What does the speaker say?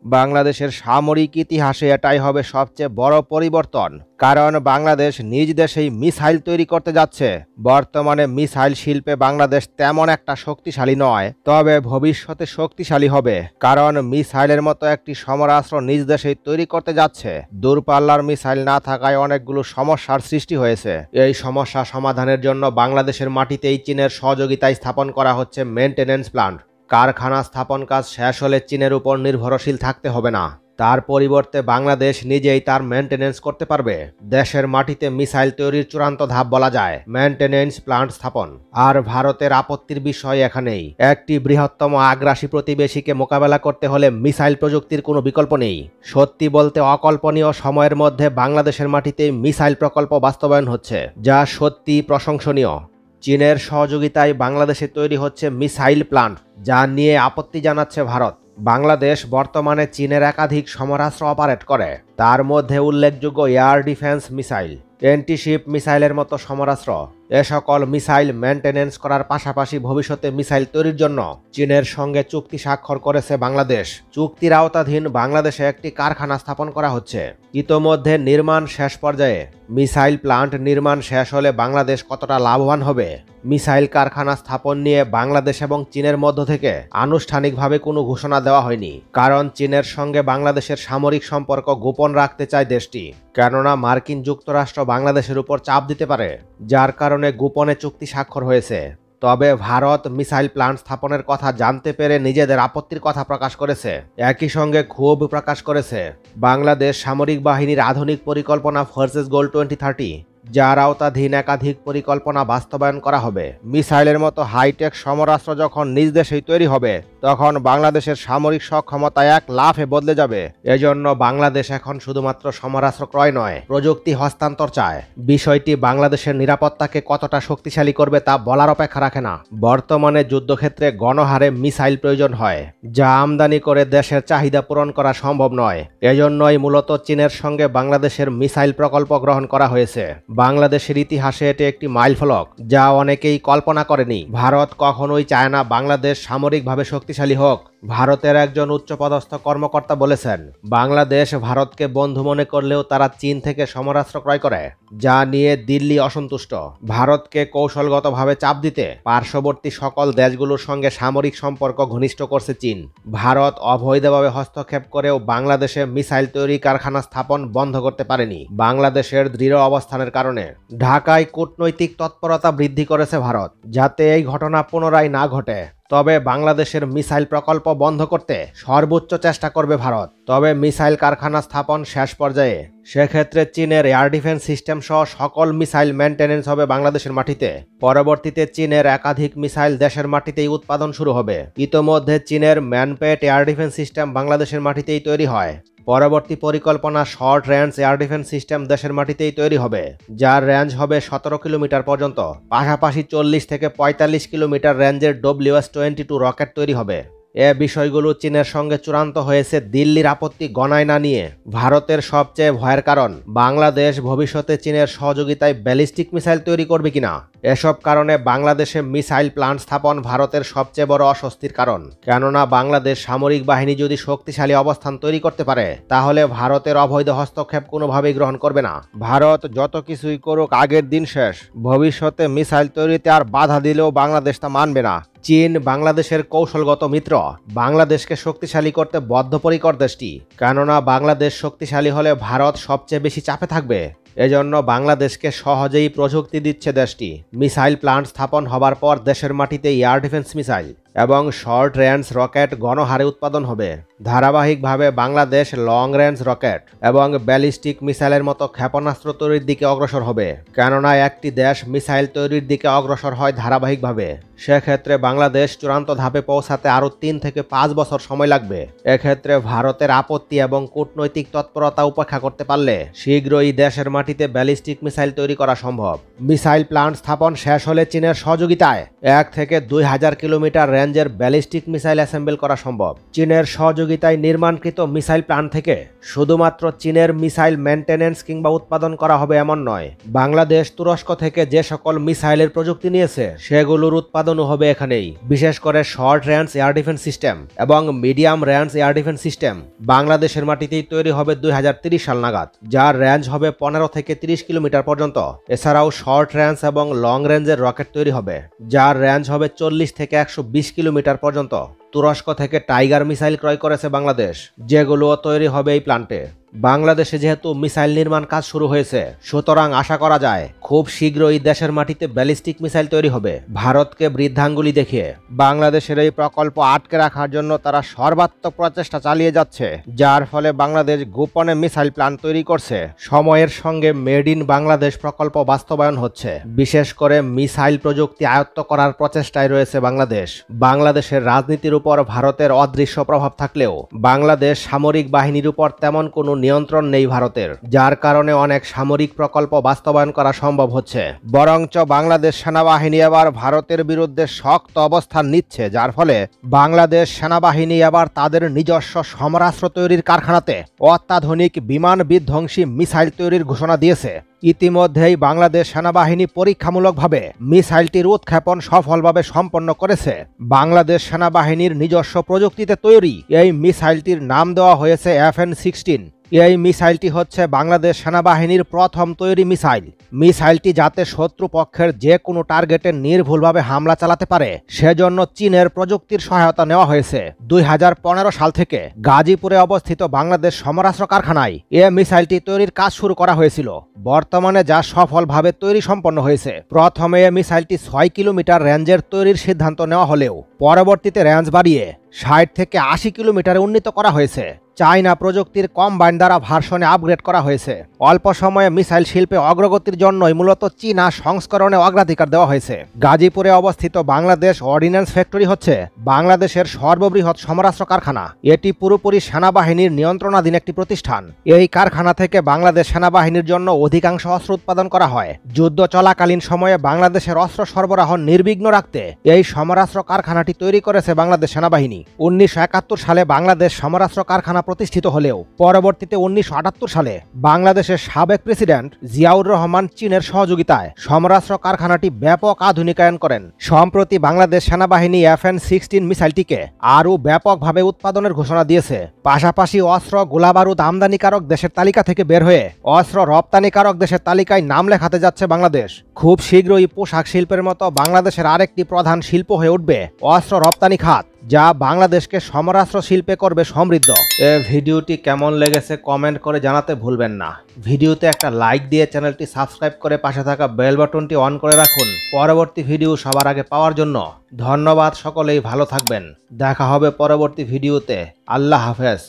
বাংলাদেশের সামরিক ইতিহাসে এটাই হবে সবচেয়ে বড় পরিবর্তন, কারণ বাংলাদেশ নিজ দেশেই মিসাইল তৈরি করতে যাচ্ছে। বর্তমানে মিসাইল শিল্পে বাংলাদেশ তেমন একটা শক্তিশালী নয়, তবে ভবিষ্যতে শক্তিশালী হবে, কারণ মিসাইলের মতো একটি সমরাস্ত্র নিজ দেশেই তৈরি করতে যাচ্ছে। দূরপাল্লার মিসাইল না থাকায় অনেকগুলো সমস্যার সৃষ্টি হয়েছে। এই সমস্যা সমাধানের জন্য বাংলাদেশের মাটিতেই চীনের সহযোগিতায় স্থাপন করা হচ্ছে মেইনটেনেন্স প্ল্যান্ট। কারখানা স্থাপন কাজ শেষ হলে চীনের উপর নির্ভরশীল থাকতে হবে না, তার পরিবর্তে বাংলাদেশ নিজেই তার মেইনটেনেন্স করতে পারবে। দেশের মাটিতে মিসাইল তৈরির চূড়ান্ত ধাপ বলা যায় মেইনটেনেন্স প্ল্যান্ট স্থাপন। আর ভারতের আপত্তির বিষয় এখানেই, একটি বৃহত্তম আগ্রাসী প্রতিবেশীকে মোকাবেলা করতে হলে মিসাইল প্রযুক্তির কোনো বিকল্প নেই। সত্যি বলতে অকল্পনীয় সময়ের মধ্যে বাংলাদেশের মাটিতে মিসাইল প্রকল্প বাস্তবায়ন হচ্ছে, যা সত্যি প্রশংসনীয়। চীনের সহযোগিতায় বাংলাদেশে তৈরি হচ্ছে মিসাইল প্ল্যান্ট, যা নিয়ে আপত্তি জানাচ্ছে ভারত। বাংলাদেশ বর্তমানে চীনের একাধিক সমরাস্ত্র অপারেট করে, তার মধ্যে উল্লেখযোগ্য এয়ার ডিফেন্স মিসাইল, অ্যান্টিশিপ মিসাইলের মতো সমরাস্ত্র। এ সকল মিসাইল মেইনটেনেন্স করার পাশাপাশি ভবিষ্যতে মিসাইল তৈরির জন্য চীনের সঙ্গে চুক্তি স্বাক্ষর করেছে বাংলাদেশ। চুক্তির আওতাধীন বাংলাদেশে একটি কারখানা স্থাপন করা হচ্ছে, ইতোমধ্যে নির্মাণ শেষ পর্যায়ে। মিসাইল প্ল্যান্ট নির্মাণ শেষ হলে বাংলাদেশ কতটা লাভবান হবে? মিসাইল কারখানা স্থাপন নিয়ে বাংলাদেশ এবং চীনের মধ্য থেকে আনুষ্ঠানিকভাবে কোনো ঘোষণা দেওয়া হয়নি, কারণ চীনের সঙ্গে বাংলাদেশের সামরিক সম্পর্ক গোপন রাখতে চায় দেশটি, কেননা মার্কিন যুক্তরাষ্ট্র বাংলাদেশের উপর চাপ দিতে পারে, যার কারণে গোপনে চুক্তি স্বাক্ষর হয়েছে। তবে ভারত মিসাইল প্ল্যান্ট স্থাপনের কথা জানতে পেরে নিজেদের আপত্তির কথা প্রকাশ করেছে। একই সঙ্গে ক্ষোভ প্রকাশ করেছে বাংলাদেশ সামরিক বাহিনীর আধুনিক পরিকল্পনা ফোর্সেস গোল 2030, যার আওতাধীন একাধিক পরিকল্পনা বাস্তবায়ন করা হবে। মিসাইলের মতো হাইটেক সমরাস্ত্র যখন নিজ দেশেই তৈরি হবে, তখন বাংলাদেশের সামরিক সক্ষমতা এক লাফে বদলে যাবে। এজন্য বাংলাদেশ এখন শুধুমাত্র সমরাস্ত্র ক্রয় নয়, প্রযুক্তি হস্তান্তর চায়। বিষয়টি বাংলাদেশের নিরাপত্তাকে কতটা শক্তিশালী করবে তা বলার অপেক্ষা রাখে না। বর্তমানে যুদ্ধক্ষেত্রে গণহারে মিসাইল প্রয়োজন হয়, যা আমদানি করে দেশের চাহিদা পূরণ করা সম্ভব নয়। এজন্যই মূলত চীনের সঙ্গে বাংলাদেশের মিসাইল প্রকল্প গ্রহণ করা হয়েছে। বাংলাদেশের ইতিহাসে এটি একটি মাইলফলক, যা অনেকেই কল্পনা করেনি। ভারত কখনোই চায় না বাংলাদেশ সামরিকভাবে শক্তিশালী হোক। ভারতের একজন উচ্চপদস্থ কর্মকর্তা বলেছেন, বাংলাদেশ ভারতকে বন্ধু মনে করলেও তারা চীন থেকে সমরাস্ত্র ক্রয় করে, যা নিয়ে দিল্লি অসন্তুষ্ট। ভারতকে কৌশলগতভাবে চাপ দিতে পার্শ্ববর্তী সকল দেশগুলোর সঙ্গে সামরিক সম্পর্ক ঘনিষ্ঠ করছে চীন। ভারত অবৈধভাবে হস্তক্ষেপ করেও বাংলাদেশে মিসাইল তৈরি কারখানা স্থাপন বন্ধ করতে পারেনি। বাংলাদেশের দৃঢ় অবস্থানের কারণে ঢাকায় কূটনৈতিক তৎপরতা বৃদ্ধি করেছে ভারত, যাতে এই ঘটনা পুনরায় না ঘটে। তবে বাংলাদেশের মিসাইল প্রকল্প বন্ধ করতে সর্বোচ্চ চেষ্টা করবে ভারত। তবে মিসাইল কারখানা স্থাপন শেষ পর্যায়ে, সেক্ষেত্রে চীনের এয়ার ডিফেন্স সিস্টেম সহ সকল মিসাইল মেইনটেনেন্স হবে বাংলাদেশের মাটিতে। পরবর্তীতে চীনের একাধিক মিসাইল দেশের মাটিতেই উৎপাদন শুরু হবে। ইতোমধ্যে চীনের ম্যানপেট এয়ার ডিফেন্স সিস্টেম বাংলাদেশের মাটিতেই তৈরি হয়। পরবর্তী পরিকল্পনা short range air defence system দেশের মাটিতেই তৈরি হবে, যার রেঞ্জ হবে 17 কিলোমিটার পর্যন্ত। পাশাপাশি 40 থেকে 45 কিলোমিটার রেঞ্জের WS-22 রকেট তৈরি হবে। এ বিষয়গুলো চীনের সঙ্গে চূড়ান্ত হয়েছে দিল্লির আপত্তি গণায় না নিয়ে। ভারতের সবচেয়ে ভয়ের কারণ, বাংলাদেশ ভবিষ্যতে চীনের সহযোগিতায় ব্যালিস্টিক মিসাইল তৈরি করবে কিনা। এসব কারণে বাংলাদেশে মিসাইল প্ল্যান্ট স্থাপন ভারতের সবচেয়ে বড় অস্বস্তির কারণ, কেননা বাংলাদেশ সামরিক বাহিনী যদি শক্তিশালী অবস্থান তৈরি করতে পারে, তাহলে ভারতের অবৈধ হস্তক্ষেপ কোনোভাবেই গ্রহণ করবে না। ভারত যত কিছুই করুক, আগের দিন শেষ। ভবিষ্যতে মিসাইল তৈরিতে আর বাধা দিলেও বাংলাদেশ তা মানবে না। চীন বাংলাদেশের কৌশলগত মিত্র, বাংলাদেশকে শক্তিশালী করতে বদ্ধপরিকর দেশটি, কেননা বাংলাদেশ শক্তিশালী হলে ভারত সবচেয়ে বেশি চাপে থাকবে। এজন্য বাংলাদেশকে সহজেই প্রযুক্তি দিচ্ছে দেশটি। মিসাইল প্ল্যান্ট স্থাপন হবার পর দেশের মাটিতে এয়ার ডিফেন্স মিসাইল এবং শর্ট রেঞ্জ রকেট গণহারে উৎপাদন হবে। ধারাবাহিকভাবে বাংলাদেশ লং রেঞ্জ রকেট এবং ব্যালিস্টিক মিসাইলের মতো ক্ষেপণাস্ত্র তৈরির দিকে অগ্রসর হবে, কেননা একটি দেশ মিসাইল তৈরির দিকে অগ্রসর হয় ধারাবাহিকভাবে। সেক্ষেত্রে বাংলাদেশ চূড়ান্ত ধাপে পৌঁছাতে আরও 3 থেকে 5 বছর সময় লাগবে। এক্ষেত্রে ভারতের আপত্তি এবং কূটনৈতিক তৎপরতা উপেক্ষা করতে পারলে শীঘ্রই দেশের মাটিতে ব্যালিস্টিক মিসাইল তৈরি করা সম্ভব। মিসাইল প্ল্যান্ট স্থাপন শেষ হলে চীনের সহযোগিতায় 1 থেকে 2000 কিলোমিটার রেঞ্জের ব্যালিস্টিক মিসাইল অ্যাসেম্বল করা সম্ভব। চীনের সহযোগিতায় নির্মাণকৃত মিসাইল প্ল্যান্ট থেকে শুধুমাত্র চীনের মিসাইল মেইনটেনেন্স কিংবা উৎপাদন করা হবে এমন নয়, বাংলাদেশ তুরস্ক থেকে যে সকল মিসাইলের প্রযুক্তি নিয়েছে সেগুলোর উৎপাদনও হবে এখানেই। বিশেষ করে short range air defence system এবং medium range air defence system বাংলাদেশের মাটিতেই তৈরি হবে 2030 সাল নাগাদ, যার রেঞ্জ হবে 15 থেকে 30 কিলোমিটার পর্যন্ত। এছাড়াও শর্ট রেঞ্জ এবং লং রেঞ্জের রকেট তৈরি হবে, যার রেঞ্জ হবে 40 থেকে 120 কিলোমিটার পর্যন্ত। তুরস্ক থেকে টাইগার মিসাইল ক্রয় করেছে বাংলাদেশ, যেগুলো তৈরি হবে এই প্ল্যান্টে। বাংলাদেশে যেহেতু মিসাইল নির্মাণ কাজ শুরু হয়েছে, সুতরাং আশা করা যায় খুব শীঘ্রই দেশের মাটিতে ব্যালিস্টিক মিসাইল তৈরি হবে। ভারতকে বৃদ্ধাঙ্গুলি দেখিয়ে বাংলাদেশের এই প্রকল্প আটকে রাখার জন্য তারা সর্বাত্মক প্রচেষ্টা চালিয়ে যাচ্ছে, যার ফলে বাংলাদেশ গোপনে মিসাইল প্ল্যান্ট তৈরি করছে। সময়ের সঙ্গে মেড ইন বাংলাদেশ প্রকল্প বাস্তবায়ন হচ্ছে। বিশেষ করে মিসাইল প্রযুক্তি আয়ত্ত করার প্রচেষ্টায় রয়েছে বাংলাদেশ। বাংলাদেশের রাজনীতির উপর ভারতের অদৃশ্য প্রভাব থাকলেও বাংলাদেশ সামরিক বাহিনীর উপর তেমন কোনো নিয়ন্ত্রণ নেই ভারতের, যার কারণে অনেক সামরিক প্রকল্প বাস্তবায়ন করা সম্ভব হচ্ছে। বরঞ্চ বাংলাদেশ সেনাবাহিনী এবার ভারতের বিরুদ্ধে শক্ত অবস্থান নিচ্ছে, যার ফলে বাংলাদেশ সেনাবাহিনী এবার তাদের নিজস্ব সমরাস্ত্র তৈরির কারখানাতে অত্যাধুনিক বিমান বিধ্বংসী মিসাইল তৈরির ঘোষণা দিয়েছে। ইতিমধ্যেই বাংলাদেশ সেনাবাহিনী পরীক্ষামূলকভাবে মিসাইলটির উৎক্ষেপণ সফলভাবে সম্পন্ন করেছে। বাংলাদেশ সেনাবাহিনীর নিজস্ব প্রযুক্তিতে তৈরি এই মিসাইলটির নাম দেওয়া হয়েছে FN-16। এই মিসাইলটি হচ্ছে বাংলাদেশ সেনাবাহিনীর প্রথম তৈরি মিসাইল। মিসাইলটি যাতে শত্রু পক্ষের যে কোনো টার্গেটে নির্ভুলভাবে হামলা চালাতে পারে সেজন্য চীনের প্রযুক্তির সহায়তা নেওয়া হয়েছে। 2015 সাল থেকে গাজীপুরে অবস্থিত বাংলাদেশ সমরাস্ত্র কারখানায় এ মিসাইলটি তৈরির কাজ শুরু করা হয়েছিল। বর্তমানে যা সফলভাবে তৈরি সম্পন্ন হয়েছে। প্রথমে এ মিসাইলটি 6 কিলোমিটার রেঞ্জের তৈরির সিদ্ধান্ত নেওয়া হলেও পরবর্তীতে রেঞ্জ বাড়িয়ে 60 থেকে 80 কিলোমিটারে উন্নীত করা হয়েছে। চায়না প্রযুক্তির কম্বাইন দ্বারা ভার্সনে আপগ্রেড করা হয়েছে। অল্প সময়ে মিসাইল শিল্পে অগ্রগতির জন্যই মূলত চীনা সংস্করণে অগ্রাধিকার দেওয়া হয়েছে। গাজীপুরে অবস্থিত বাংলাদেশ অর্ডিন্যান্স ফ্যাক্টরি হচ্ছে বাংলাদেশের সর্ববৃহৎ সমরাস্ত্র কারখানা। এটি পুরোপুরি সেনাবাহিনীর নিয়ন্ত্রণাধীন একটি প্রতিষ্ঠান। এই কারখানা থেকে বাংলাদেশ সেনাবাহিনীর জন্য অধিকাংশ অস্ত্র উৎপাদন করা হয়। যুদ্ধ চলাকালীন সময়ে বাংলাদেশের অস্ত্র সরবরাহ নির্বিঘ্ন রাখতে এই সমরাস্ত্র কারখানাটি তৈরি করেছে বাংলাদেশ সেনাবাহিনী। 1971 সালে বাংলাদেশ সমরাস্ত্র কারখানা প্রতিষ্ঠিত হলেও পরবর্তীতে 1978 সালে বাংলাদেশের সাবেক প্রেসিডেন্ট জিয়াউর রহমান চীনের সহযোগিতায় সমরাস্ত্র কারখানাটি ব্যাপক আধুনিকায়ন করেন। সম্প্রতি বাংলাদেশ সেনাবাহিনী FN-16 মিসাইলটিকে আরও ব্যাপকভাবে উৎপাদনের ঘোষণা দিয়েছে। পাশাপাশি অস্ত্র গোলাবারুদ আমদানিকারক দেশের তালিকা থেকে বের হয়ে অস্ত্র রপ্তানিকারক দেশের তালিকায় নাম লেখাতে যাচ্ছে বাংলাদেশ। খুব শীঘ্রই পোশাক শিল্পের মতো বাংলাদেশের আরেকটি প্রধান শিল্প হয়ে উঠবে অস্ত্র রপ্তানি খাত, যা বাংলাদেশকে সমরাস্ত্র শিল্পে করবে সমৃদ্ধ। ভিডিওটি কেমন লেগেছে কমেন্ট করে জানাতে ভুলবেন না। ভিডিওতে একটা লাইক দিয়ে চ্যানেলটি সাবস্ক্রাইব করে পাশে থাকা বেল বাটনটি অন করে রাখুন পরবর্তী ভিডিও সবার আগে পাওয়ার জন্য। ধন্যবাদ, সকলেই ভালো থাকবেন। দেখা হবে পরবর্তী ভিডিওতে। আল্লাহ হাফেজ।